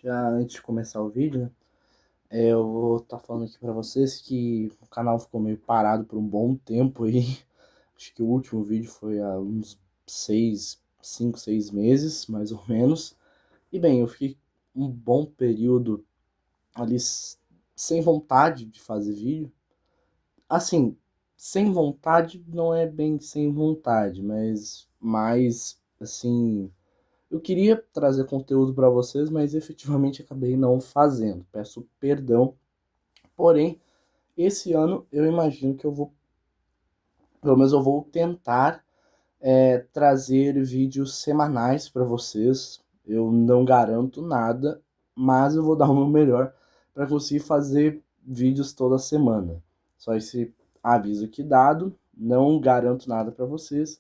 Já antes de começar o vídeo, né, eu vou estar falando aqui para vocês que o canal ficou meio parado por um bom tempo aí. Acho que o último vídeo foi há uns 6 meses, mais ou menos. E bem, eu fiquei um bom período ali sem vontade de fazer vídeo. Assim, sem vontade não é bem sem vontade, mas mais assim, eu queria trazer conteúdo para vocês, mas efetivamente acabei não fazendo. Peço perdão. Porém, esse ano eu imagino que eu vou, pelo menos eu vou tentar trazer vídeos semanais para vocês. Eu não garanto nada, mas eu vou dar o meu melhor para conseguir fazer vídeos toda semana. Só esse aviso aqui dado. Não garanto nada para vocês,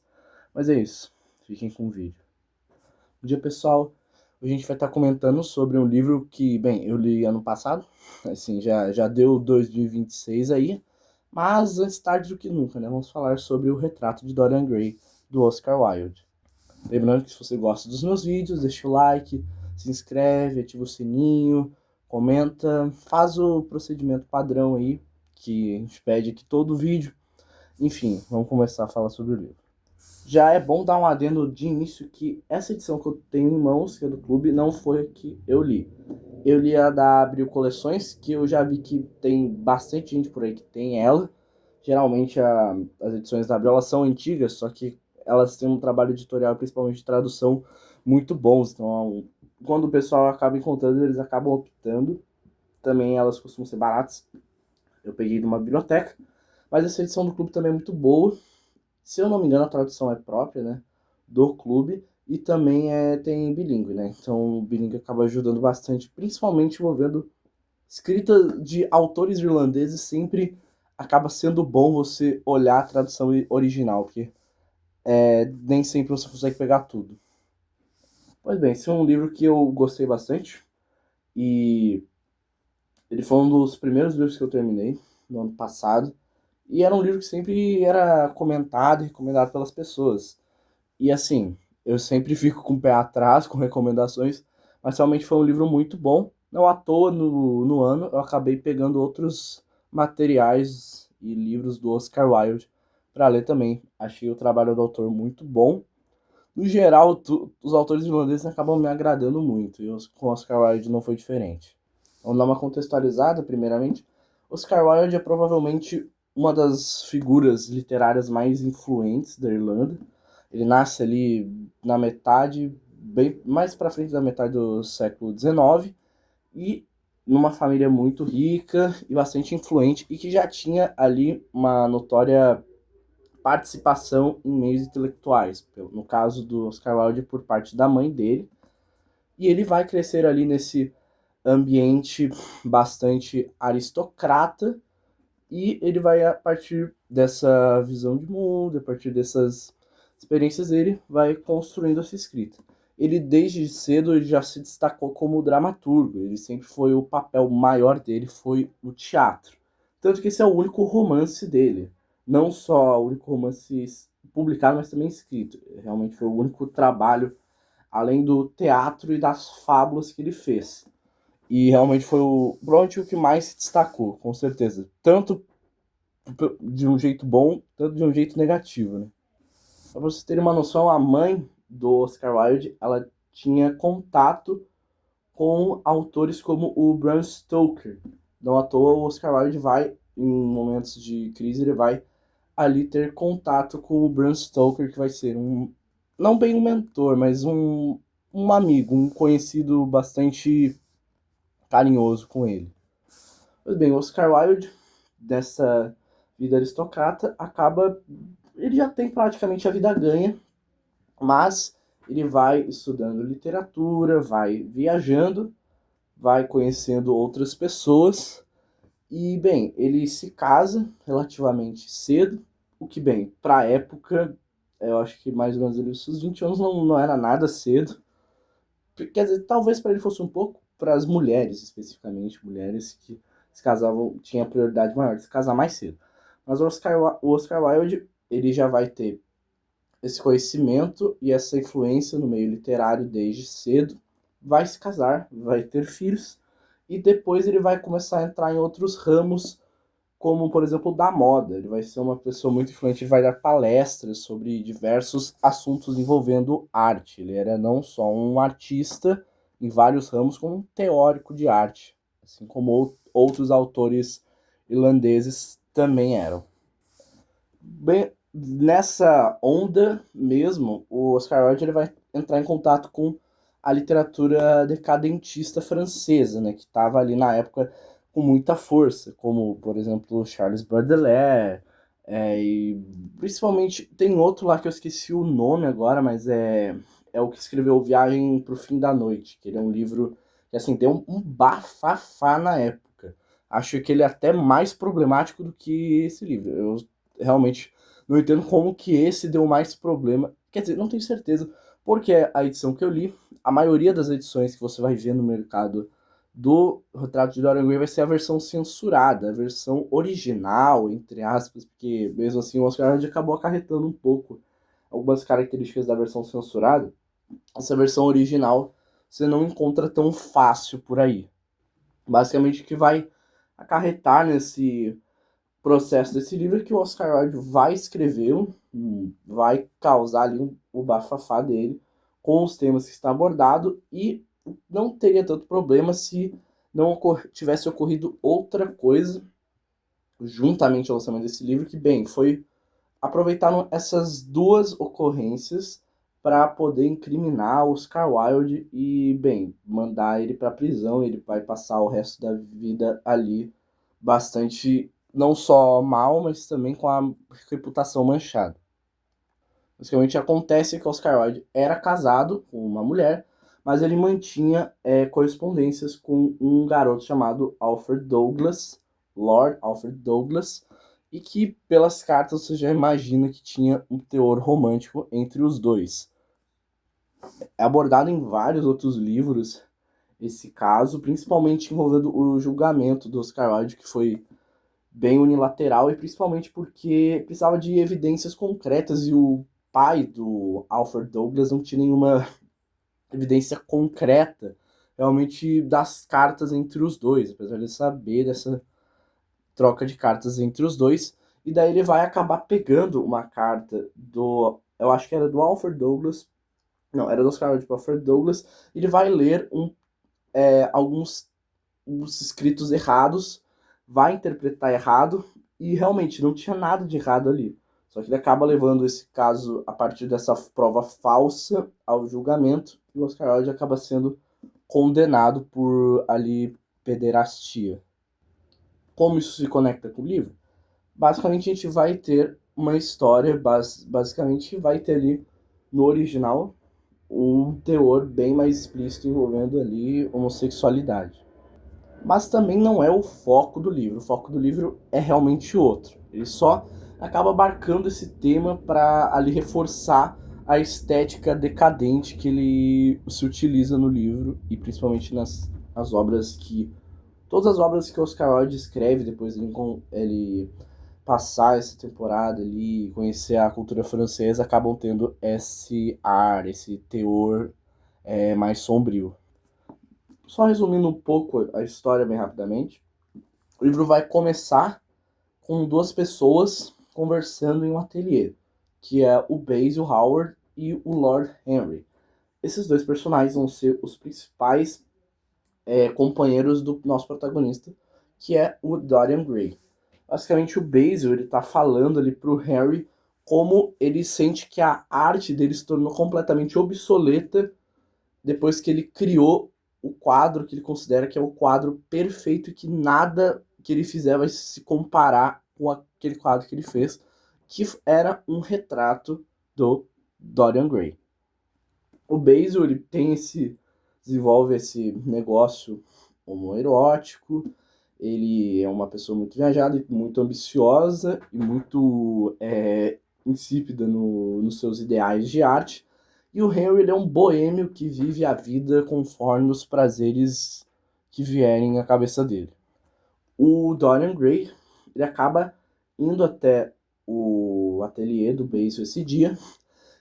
mas é isso. Fiquem com o vídeo. Bom dia, pessoal. Hoje a gente vai estar comentando sobre um livro que, bem, eu li ano passado. Assim, já deu 2026 aí. Mas antes tarde do que nunca, né? Vamos falar sobre o Retrato de Dorian Gray, do Oscar Wilde. Lembrando que se você gosta dos meus vídeos, deixa o like, se inscreve, ativa o sininho, comenta, faz o procedimento padrão aí, que a gente pede aqui todo vídeo. Enfim, vamos começar a falar sobre o livro. Já é bom dar um adendo de início que essa edição que eu tenho em mãos, que é do clube, não foi a que eu li. Eu li a da Abril Coleções, que eu já vi que tem bastante gente por aí que tem ela. Geralmente as edições da Abril elas são antigas, só que elas têm um trabalho editorial, principalmente de tradução, muito bons. Então, quando o pessoal acaba encontrando, eles acabam optando. Também elas costumam ser baratas. Eu peguei de uma biblioteca. Mas essa edição do clube também é muito boa. Se eu não me engano, a tradução é própria, né, do clube, e também tem bilíngue, né? Então o bilíngue acaba ajudando bastante, principalmente envolvendo escrita de autores irlandeses. Sempre acaba sendo bom você olhar a tradução original, porque nem sempre você consegue pegar tudo. Pois bem, esse é um livro que eu gostei bastante, e ele foi um dos primeiros livros que eu terminei no ano passado, e era um livro que sempre era comentado e recomendado pelas pessoas. E assim, eu sempre fico com o pé atrás com recomendações, mas realmente foi um livro muito bom. Não à toa, no ano, eu acabei pegando outros materiais e livros do Oscar Wilde para ler também. Achei o trabalho do autor muito bom. No geral, os autores irlandeses acabam me agradando muito, e com Oscar Wilde não foi diferente. Vamos dar uma contextualizada, primeiramente. Oscar Wilde é provavelmente uma das figuras literárias mais influentes da Irlanda. Ele nasce ali na metade, bem mais para frente da metade do século XIX, e numa família muito rica e bastante influente, e que já tinha ali uma notória participação em meios intelectuais, no caso do Oscar Wilde por parte da mãe dele, e ele vai crescer ali nesse ambiente bastante aristocrata, e ele vai, a partir dessa visão de mundo, a partir dessas experiências dele, vai construindo essa escrita. Ele, desde cedo, ele já se destacou como dramaturgo. Ele sempre foi, o papel maior dele foi o teatro. Tanto que esse é o único romance dele. Não só o único romance publicado, mas também escrito. Realmente foi o único trabalho, além do teatro e das fábulas que ele fez. E realmente foi provavelmente o que mais se destacou, com certeza. Tanto de um jeito bom, tanto de um jeito negativo, né? Pra vocês terem uma noção, a mãe do Oscar Wilde, ela tinha contato com autores como o Bram Stoker. Não à toa, o Oscar Wilde vai, em momentos de crise, ele vai ali ter contato com o Bram Stoker, que vai ser não bem um mentor, mas um amigo, um conhecido bastante carinhoso com ele. Pois bem, o Oscar Wilde, dessa vida aristocrata, acaba. Ele já tem praticamente a vida ganha, mas ele vai estudando literatura, vai viajando, vai conhecendo outras pessoas, e, bem, ele se casa relativamente cedo, o que, bem, pra época, eu acho que mais ou menos ali, os seus 20 anos não era nada cedo. Quer dizer, talvez para ele fosse um pouco, para as mulheres especificamente, mulheres que se casavam, tinha prioridade maior de se casar mais cedo. Mas o Oscar Wilde, ele já vai ter esse conhecimento e essa influência no meio literário desde cedo, vai se casar, vai ter filhos, e depois ele vai começar a entrar em outros ramos, como, por exemplo, da moda. Ele vai ser uma pessoa muito influente, ele vai dar palestras sobre diversos assuntos envolvendo arte. Ele era não só um artista em vários ramos, como um teórico de arte, assim como outros autores irlandeses também eram. Bem, nessa onda mesmo, o Oscar Wilde ele vai entrar em contato com a literatura decadentista francesa, né, que estava ali na época com muita força, como, por exemplo, Charles Baudelaire, e principalmente tem outro lá que eu esqueci o nome agora, mas é o que escreveu Viagem para o Fim da Noite, que ele é um livro que assim deu um bafafá na época. Acho que ele é até mais problemático do que esse livro. Eu realmente não entendo como que esse deu mais problema. Quer dizer, não tenho certeza, porque a edição que eu li, a maioria das edições que você vai ver no mercado do Retrato de Dorian Gray vai ser a versão censurada, a versão original, entre aspas, porque mesmo assim o Oscar Wilde acabou acarretando um pouco algumas características da versão censurada. Essa versão original você não encontra tão fácil por aí. Basicamente o que vai acarretar nesse processo desse livro é que o Oscar Wilde vai escrevê-lo, vai causar ali o bafafá dele com os temas que está abordado e não teria tanto problema se não tivesse ocorrido outra coisa juntamente ao lançamento desse livro, que, bem, foi aproveitaram essas duas ocorrências para poder incriminar o Oscar Wilde e, bem, mandar ele para prisão. Ele vai passar o resto da vida ali bastante, não só mal, mas também com a reputação manchada. Basicamente acontece que Oscar Wilde era casado com uma mulher, mas ele mantinha correspondências com um garoto chamado Alfred Douglas, Lord Alfred Douglas, e que pelas cartas você já imagina que tinha um teor romântico entre os dois. É abordado em vários outros livros esse caso, principalmente envolvendo o julgamento do Oscar Wilde, que foi bem unilateral e principalmente porque precisava de evidências concretas e o pai do Alfred Douglas não tinha nenhuma evidência concreta realmente das cartas entre os dois, apesar de saber dessa troca de cartas entre os dois. E daí ele vai acabar pegando uma carta do, eu acho que era do Alfred Douglas, não, era do Oscar Wilde para Alfred Douglas, e ele vai ler alguns os escritos errados, vai interpretar errado e realmente não tinha nada de errado ali. Só que ele acaba levando esse caso a partir dessa prova falsa ao julgamento e o Oscar Wilde acaba sendo condenado por ali pederastia. Como isso se conecta com o livro? Basicamente a gente vai ter uma história, basicamente vai ter ali no original um teor bem mais explícito envolvendo ali homossexualidade. Mas também não é o foco do livro. O foco do livro é realmente outro. Ele só acaba abarcando esse tema para ali reforçar a estética decadente que ele se utiliza no livro e principalmente nas obras que todas as obras que Oscar Wilde escreve depois ele passar essa temporada ali, conhecer a cultura francesa, acabam tendo esse ar, esse teor mais sombrio. Só resumindo um pouco a história bem rapidamente, o livro vai começar com duas pessoas conversando em um ateliê, que é o Basil Howard e o Lord Henry. Esses dois personagens vão ser os principais companheiros do nosso protagonista, que é o Dorian Gray. Basicamente, o Basil ele tá falando ali pro Harry como ele sente que a arte dele se tornou completamente obsoleta depois que ele criou o quadro que ele considera que é o quadro perfeito e que nada que ele fizer vai se comparar com aquele quadro que ele fez, que era um retrato do Dorian Gray. O Basil ele desenvolve esse negócio homoerótico, ele é uma pessoa muito viajada, muito ambiciosa e muito insípida nos seus ideais de arte. E o Henry ele é um boêmio que vive a vida conforme os prazeres que vierem à cabeça dele. O Dorian Gray ele acaba indo até o ateliê do Basil esse dia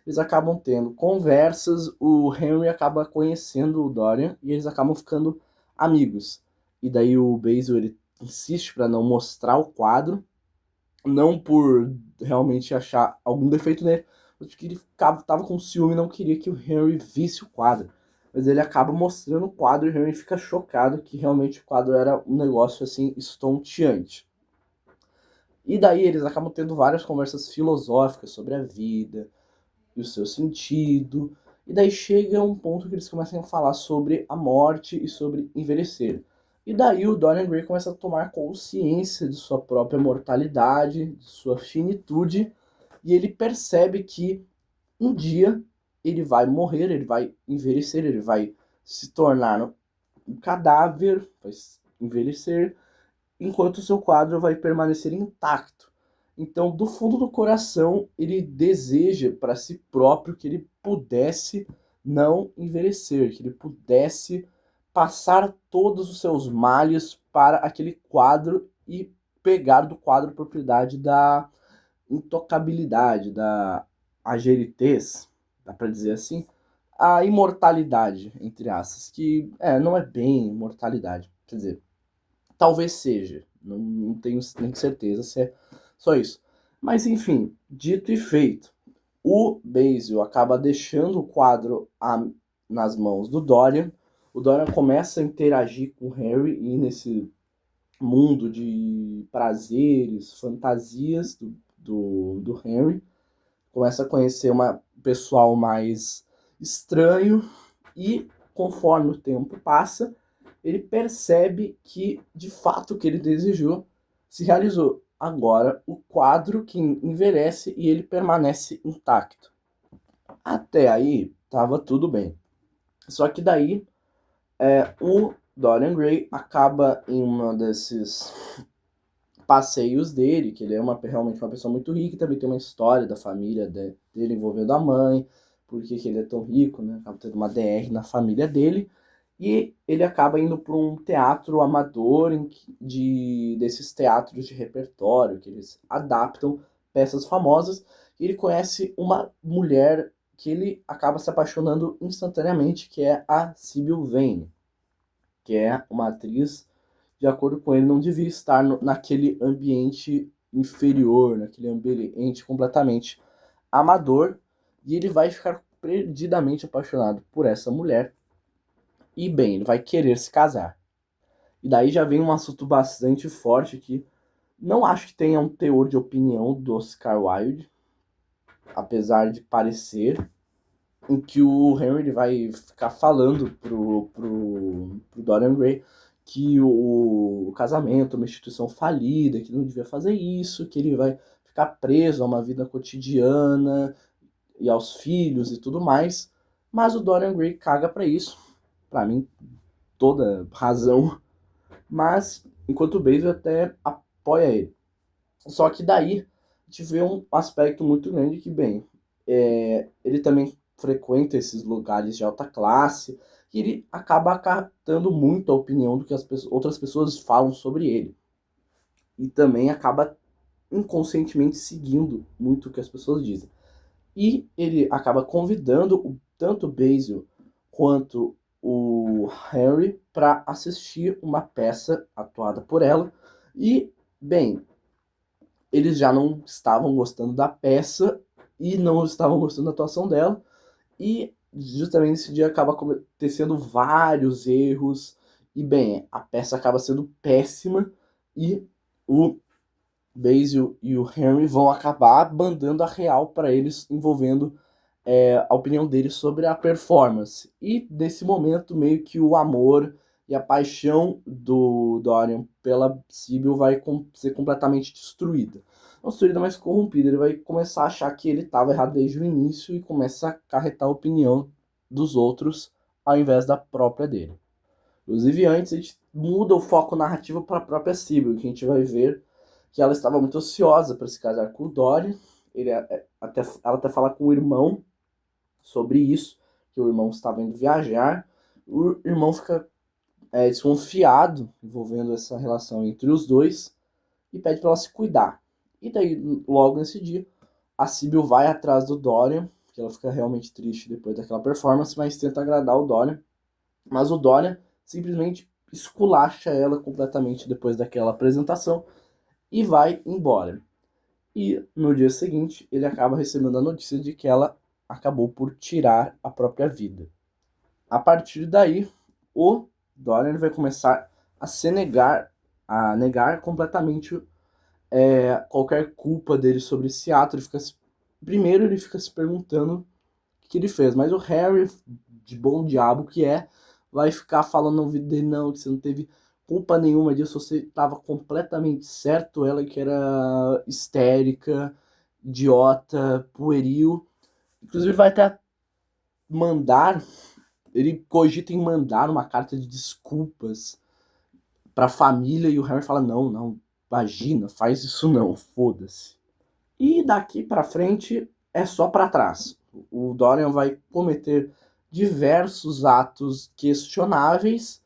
eles acabam tendo conversas, o Henry acaba conhecendo o Dorian e eles acabam ficando amigos. E daí o Basil ele insiste para não mostrar o quadro, não por realmente achar algum defeito nele, mas porque ele tava com ciúme e não queria que o Henry visse o quadro. Mas ele acaba mostrando o quadro e o Henry fica chocado que realmente o quadro era um negócio assim estonteante. E daí eles acabam tendo várias conversas filosóficas sobre a vida e o seu sentido. E daí chega um ponto que eles começam a falar sobre a morte e sobre envelhecer. E daí o Dorian Gray começa a tomar consciência de sua própria mortalidade, de sua finitude, e ele percebe que um dia ele vai morrer, ele vai envelhecer, ele vai se tornar um cadáver, vai envelhecer, enquanto o seu quadro vai permanecer intacto. Então, do fundo do coração, ele deseja para si próprio que ele pudesse não envelhecer, que ele pudesse passar todos os seus males para aquele quadro e pegar do quadro propriedade da intocabilidade, da ageritez, dá para dizer assim, a imortalidade, entre aspas, que não é bem imortalidade, quer dizer, talvez seja. Não tenho nem certeza se é só isso. Mas enfim, dito e feito, o Basil acaba deixando o quadro nas mãos do Dorian. O Dorian começa a interagir com o Harry e nesse mundo de prazeres, fantasias do Henry. Começa a conhecer um pessoal mais estranho e conforme o tempo passa, ele percebe que, de fato, o que ele desejou se realizou. Agora, o quadro que envelhece e ele permanece intacto. Até aí, estava tudo bem. Só que daí, o Dorian Gray acaba em um desses passeios dele, que ele é realmente uma pessoa muito rica, e também tem uma história da família dele envolvendo a mãe, porque que ele é tão rico, né? Acaba tendo uma DR na família dele. E ele acaba indo para um teatro amador, desses teatros de repertório, que eles adaptam peças famosas. E ele conhece uma mulher que ele acaba se apaixonando instantaneamente, que é a Sybil Vane, que é uma atriz, de acordo com ele, não devia estar naquele ambiente inferior, naquele ambiente completamente amador. E ele vai ficar perdidamente apaixonado por essa mulher. E bem, ele vai querer se casar. E daí já vem um assunto bastante forte que não acho que tenha um teor de opinião do Oscar Wilde, apesar de parecer, em que o Henry ele vai ficar falando pro Dorian Gray que o casamento é uma instituição falida, que não devia fazer isso, que ele vai ficar preso a uma vida cotidiana e aos filhos e tudo mais. Mas o Dorian Gray caga pra isso. Pra mim, toda razão. Mas, enquanto o Basil até apoia ele. Só que daí, a gente vê um aspecto muito grande que, bem, ele também frequenta esses lugares de alta classe e ele acaba acatando muito a opinião do que outras pessoas falam sobre ele. E também acaba inconscientemente seguindo muito o que as pessoas dizem. E ele acaba convidando tanto o Basil quanto o Harry para assistir uma peça atuada por ela. E, bem, eles já não estavam gostando da peça e não estavam gostando da atuação dela. E justamente nesse dia acaba acontecendo vários erros. E, bem, a peça acaba sendo péssima e o Basil e o Henry vão acabar mandando a real para eles, envolvendo a opinião deles sobre a performance. E nesse momento, meio que o amor e a paixão do Dorian pela Sybil vai ser completamente destruída. Não destruída, mas corrompida. Ele vai começar a achar que ele estava errado desde o início e começa a acarretar a opinião dos outros ao invés da própria dele. Inclusive, antes a gente muda o foco narrativo para a própria Sybil, que a gente vai ver que ela estava muito ansiosa para se casar com o Dorian. Ela até fala com o irmão sobre isso, que o irmão estava indo viajar. O irmão fica desconfiado envolvendo essa relação entre os dois e pede para ela se cuidar. E daí, logo nesse dia, a Sybil vai atrás do Dorian, porque ela fica realmente triste depois daquela performance, mas tenta agradar o Dorian. Mas o Dorian simplesmente esculacha ela completamente depois daquela apresentação e vai embora. E no dia seguinte, ele acaba recebendo a notícia de que ela acabou por tirar a própria vida. A partir daí, o Dorian vai começar a negar completamente qualquer culpa dele sobre esse ato. Primeiro ele fica se perguntando o que ele fez, mas o Harry, de bom diabo que é, vai ficar falando no ouvido dele, não, que você não teve culpa nenhuma disso, você estava completamente certo, ela que era histérica, idiota, pueril. Inclusive vai até mandar, ele cogita em mandar uma carta de desculpas pra família e o Harry fala, não, não, imagina, faz isso não, foda-se. E daqui pra frente é só pra trás. O Dorian vai cometer diversos atos questionáveis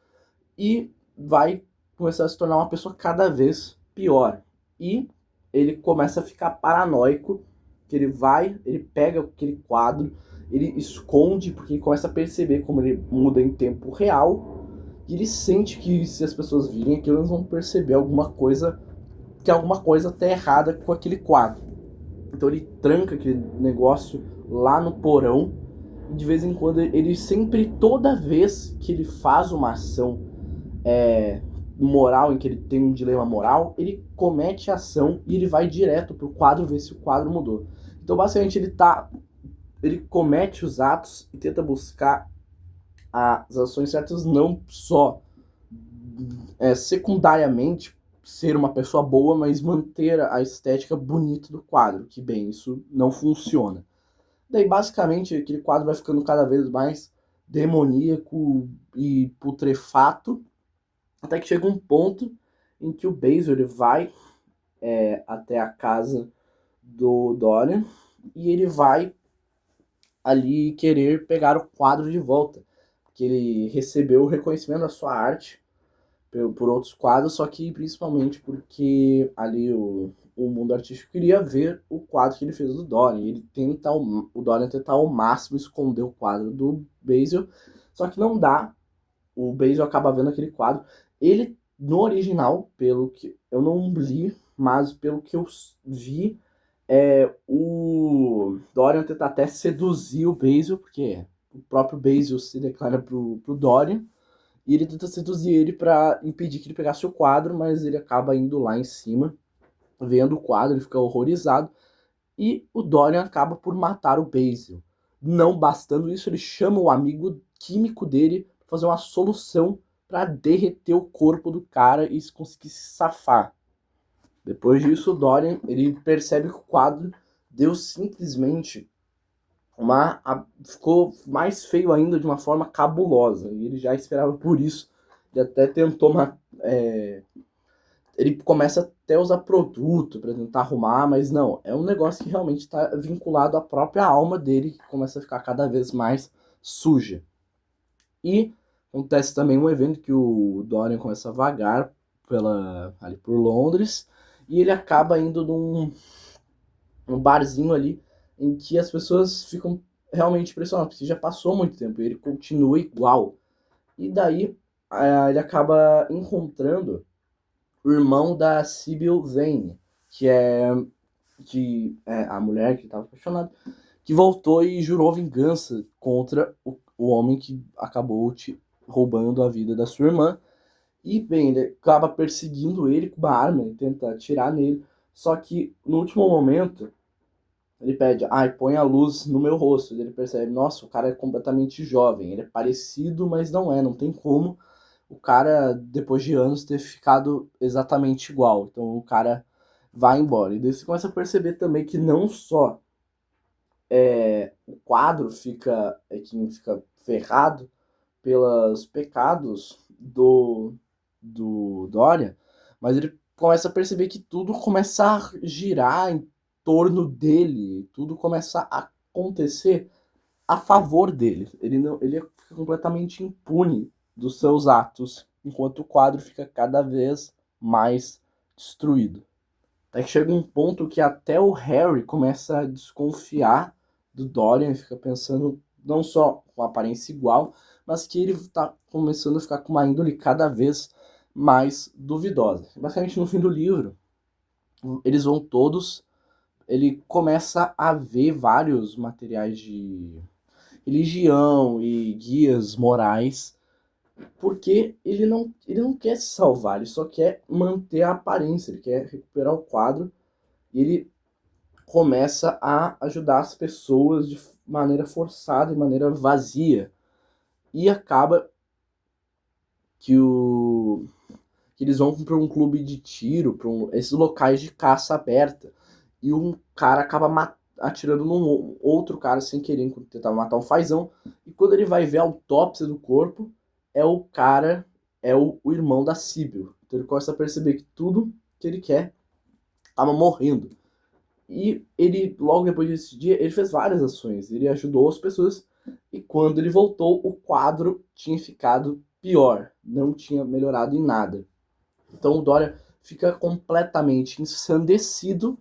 e vai começar a se tornar uma pessoa cada vez pior. E ele começa a ficar paranoico, que ele pega aquele quadro, ele esconde, porque ele começa a perceber como ele muda em tempo real, e ele sente que se as pessoas virem aquilo, eles vão perceber que alguma coisa tá errada com aquele quadro. Então ele tranca aquele negócio lá no porão, e de vez em quando toda vez que ele faz uma ação moral, em que ele tem um dilema moral, ele comete a ação e ele vai direto pro quadro ver se o quadro mudou. Então basicamente ele comete os atos e tenta buscar as ações certas, não só secundariamente ser uma pessoa boa, mas manter a estética bonita do quadro, que bem, isso não funciona. Daí basicamente aquele quadro vai ficando cada vez mais demoníaco e putrefato, até que chega um ponto em que o Basil ele vai até a casa do Dorian e ele vai ali querer pegar o quadro de volta, porque ele recebeu o reconhecimento da sua arte por outros quadros, só que principalmente porque ali o mundo artístico queria ver o quadro que ele fez do Dorian. O Dorian tenta ao máximo esconder o quadro do Basil, só que não dá. O Basil acaba vendo aquele quadro. Ele, no original, pelo que eu não li, mas pelo que eu vi, o Dorian tenta até seduzir o Basil, porque o próprio Basil se declara pro Dorian, e ele tenta seduzir ele para impedir que ele pegasse o quadro, mas ele acaba indo lá em cima, vendo o quadro, ele fica horrorizado, e o Dorian acaba por matar o Basil. Não bastando isso, ele chama o amigo químico dele para fazer uma solução para derreter o corpo do cara e conseguir se safar. Depois disso, o Dorian ele percebe que o quadro deu simplesmente ficou mais feio ainda de uma forma cabulosa. E ele já esperava por isso. Ele até tentou ele começa até a usar produto para tentar arrumar, mas não, é um negócio que realmente está vinculado à própria alma dele, que começa a ficar cada vez mais suja. E acontece também um evento que o Dorian começa a vagar ali por Londres, e ele acaba indo num barzinho ali em que as pessoas ficam realmente impressionadas, porque já passou muito tempo e ele continua igual. E daí ele acaba encontrando o irmão da Sybil Vane, que é a mulher que estava apaixonada, que voltou e jurou vingança contra o homem que acabou roubando a vida da sua irmã. E, bem, ele acaba perseguindo ele com uma arma, ele tenta atirar nele, só que no último momento ele pede, põe a luz no meu rosto. Ele percebe, nossa, o cara é completamente jovem, ele é parecido, mas não tem como o cara, depois de anos, ter ficado exatamente igual. Então o cara vai embora. E daí você começa a perceber também que não só o quadro quem fica ferrado pelos pecados do Dorian, mas ele começa a perceber que tudo começa a girar em torno dele, tudo começa a acontecer a favor dele. Ele fica completamente impune dos seus atos, enquanto o quadro fica cada vez mais destruído. Até que chega um ponto que até o Harry começa a desconfiar do Dorian, fica pensando não só com aparência igual, mas que ele está começando a ficar com uma índole cada vez mais duvidosa. Basicamente, no fim do livro, eles vão todos... Ele começa a ver vários materiais de religião e guias morais, porque ele não quer se salvar, ele só quer manter a aparência, ele quer recuperar o quadro, e ele começa a ajudar as pessoas de maneira forçada, de maneira vazia. E acaba que, que eles vão para um clube de tiro, para esses locais de caça aberta. E um cara acaba atirando num outro cara sem querer, enquanto tentava matar um fazão. E quando ele vai ver a autópsia do corpo, é o cara, é o irmão da Síbil. Então ele começa a perceber que tudo que ele quer estava morrendo. E ele, logo depois desse dia, ele fez várias ações. Ele ajudou as pessoas. E quando ele voltou, o quadro tinha ficado pior. Não tinha melhorado em nada. Então o Dorian fica completamente ensandecido.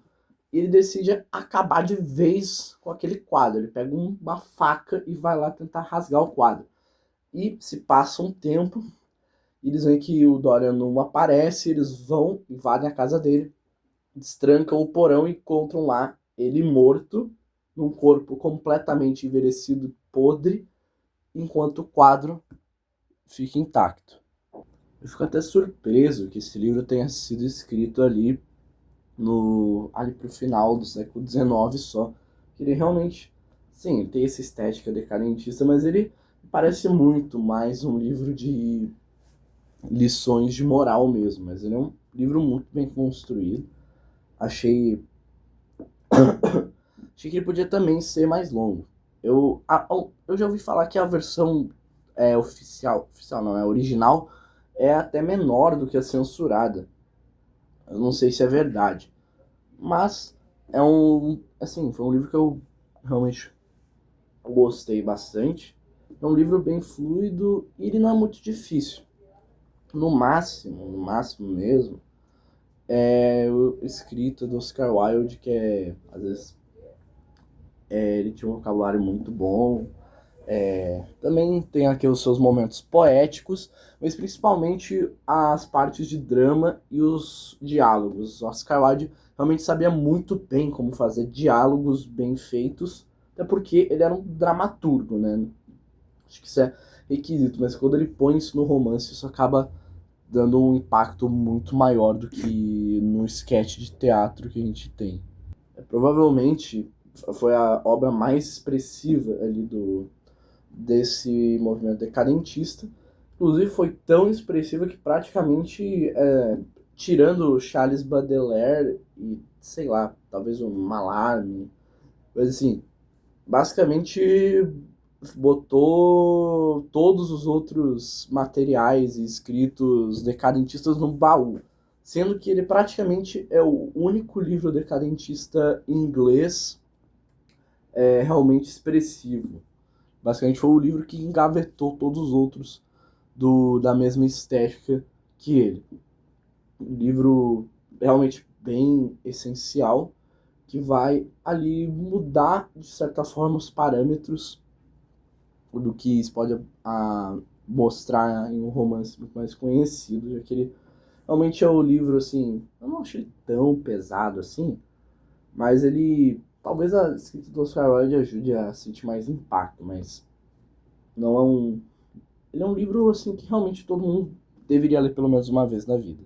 E ele decide acabar de vez com aquele quadro. Ele pega uma faca e vai lá tentar rasgar o quadro. E se passa um tempo. Eles veem que o Dorian não aparece. Eles vão, invadem a casa dele, destrancam o porão e encontram lá ele morto, num corpo completamente envelhecido, podre, enquanto o quadro fica intacto. Eu fico até surpreso que esse livro tenha sido escrito ali pro final do século XIX só. Ele realmente, sim, ele tem essa estética decadentista, mas ele parece muito mais um livro de lições de moral mesmo. Mas ele é um livro muito bem construído. Achei que ele podia também ser mais longo. Eu já ouvi falar que a versão oficial não, é original, é até menor do que a censurada. Eu não sei se é verdade. Mas foi um livro que eu realmente gostei bastante. É um livro bem fluido e ele não é muito difícil. No máximo mesmo, é o escrito do Oscar Wilde, que às vezes, ele tinha um vocabulário muito bom. Também tem aqui os seus momentos poéticos, mas principalmente as partes de drama e os diálogos. O Oscar Wilde realmente sabia muito bem como fazer diálogos bem feitos, até porque ele era um dramaturgo, né? Acho que isso é requisito, mas quando ele põe isso no romance, isso acaba dando um impacto muito maior do que no sketch de teatro que a gente tem. Provavelmente foi a obra mais expressiva ali desse movimento decadentista. Inclusive foi tão expressiva que praticamente, tirando Charles Baudelaire e, sei lá, talvez o Mallarmé, mas assim, basicamente botou todos os outros materiais e escritos decadentistas no baú. Sendo que ele praticamente é o único livro decadentista em inglês realmente expressivo. Basicamente foi o livro que engavetou todos os outros da mesma estética que ele. Um livro realmente bem essencial, que vai ali mudar, de certa forma, os parâmetros do que isso pode mostrar em um romance muito mais conhecido, já que ele realmente é o livro, assim, eu não achei tão pesado assim, mas ele, talvez a escrita do Oscar Wilde ajude a sentir mais impacto, mas não é ele é um livro, assim, que realmente todo mundo deveria ler pelo menos uma vez na vida.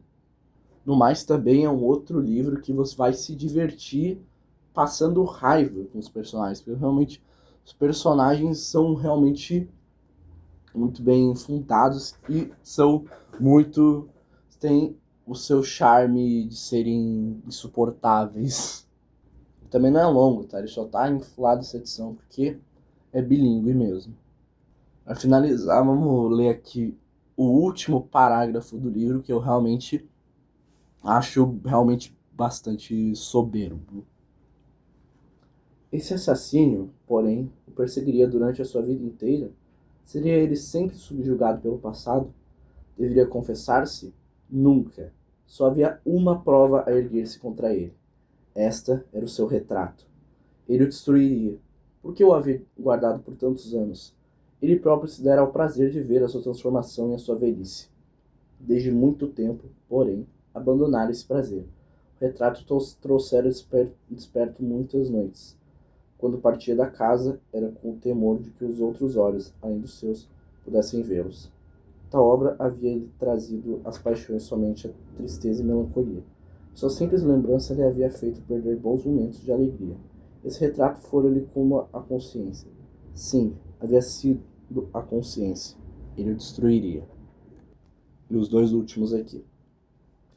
No mais, também é um outro livro que você vai se divertir passando raiva com os personagens, porque realmente os personagens são realmente muito bem fundados e são muito... têm o seu charme de serem insuportáveis. Também não é longo, tá? Ele só tá inflado essa edição, porque é bilíngue mesmo. Para finalizar, vamos ler aqui o último parágrafo do livro, que eu realmente acho realmente bastante soberbo. Esse assassínio, porém, o perseguiria durante a sua vida inteira? Seria ele sempre subjugado pelo passado? Deveria confessar-se? Nunca. Só havia uma prova a erguer-se contra ele. Esta era o seu retrato. Ele o destruiria. Por que o havia guardado por tantos anos? Ele próprio se dera ao prazer de ver a sua transformação e a sua velhice. Desde muito tempo, porém, abandonara esse prazer. O retrato trouxera desperto muitas noites. Quando partia da casa, era com o temor de que os outros olhos, além dos seus, pudessem vê-los. Tal obra havia lhe trazido às paixões somente a tristeza e melancolia. Sua simples lembrança lhe havia feito perder bons momentos de alegria. Esse retrato fora-lhe como a consciência. Sim, havia sido a consciência. Ele o destruiria. E os dois últimos aqui.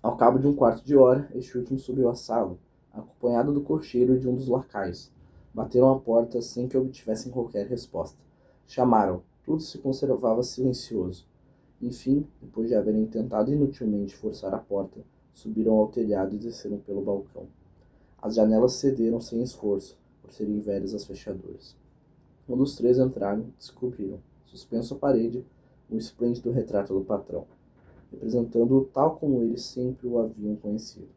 Ao cabo de um quarto de hora, este último subiu à sala, acompanhado do cocheiro e de um dos lacaios. Bateram à porta sem que obtivessem qualquer resposta. Chamaram. Tudo se conservava silencioso. Enfim, depois de haverem tentado inutilmente forçar a porta, subiram ao telhado e desceram pelo balcão. As janelas cederam sem esforço, por serem velhas as fechaduras. Quando os três entraram, descobriram, suspenso à parede, um esplêndido retrato do patrão, representando-o tal como eles sempre o haviam conhecido,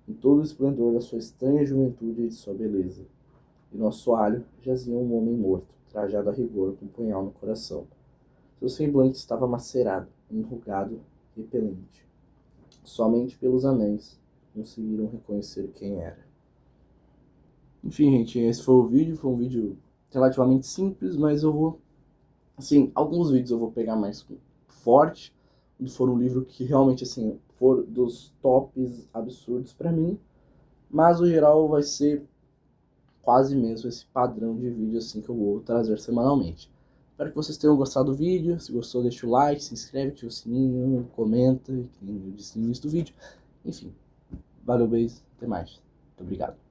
em todo o esplendor da sua estranha juventude e de sua beleza. E no assoalho jazia um homem morto, trajado a rigor, com um punhal no coração. Seu semblante estava macerado, enrugado, repelente. Somente pelos anéis conseguiram reconhecer quem era. Enfim, gente, esse foi o vídeo. Foi um vídeo relativamente simples, mas eu vou... Assim, alguns vídeos eu vou pegar mais forte. For um livro que realmente, assim, for dos tops absurdos pra mim. Mas, no geral, vai ser quase mesmo esse padrão de vídeo, assim, que eu vou trazer semanalmente. Espero que vocês tenham gostado do vídeo. Se gostou, deixa o like, se inscreve, ativa o sininho, comenta, que nem eu disse no início do vídeo. Enfim, valeu, beijo, até mais. Muito obrigado.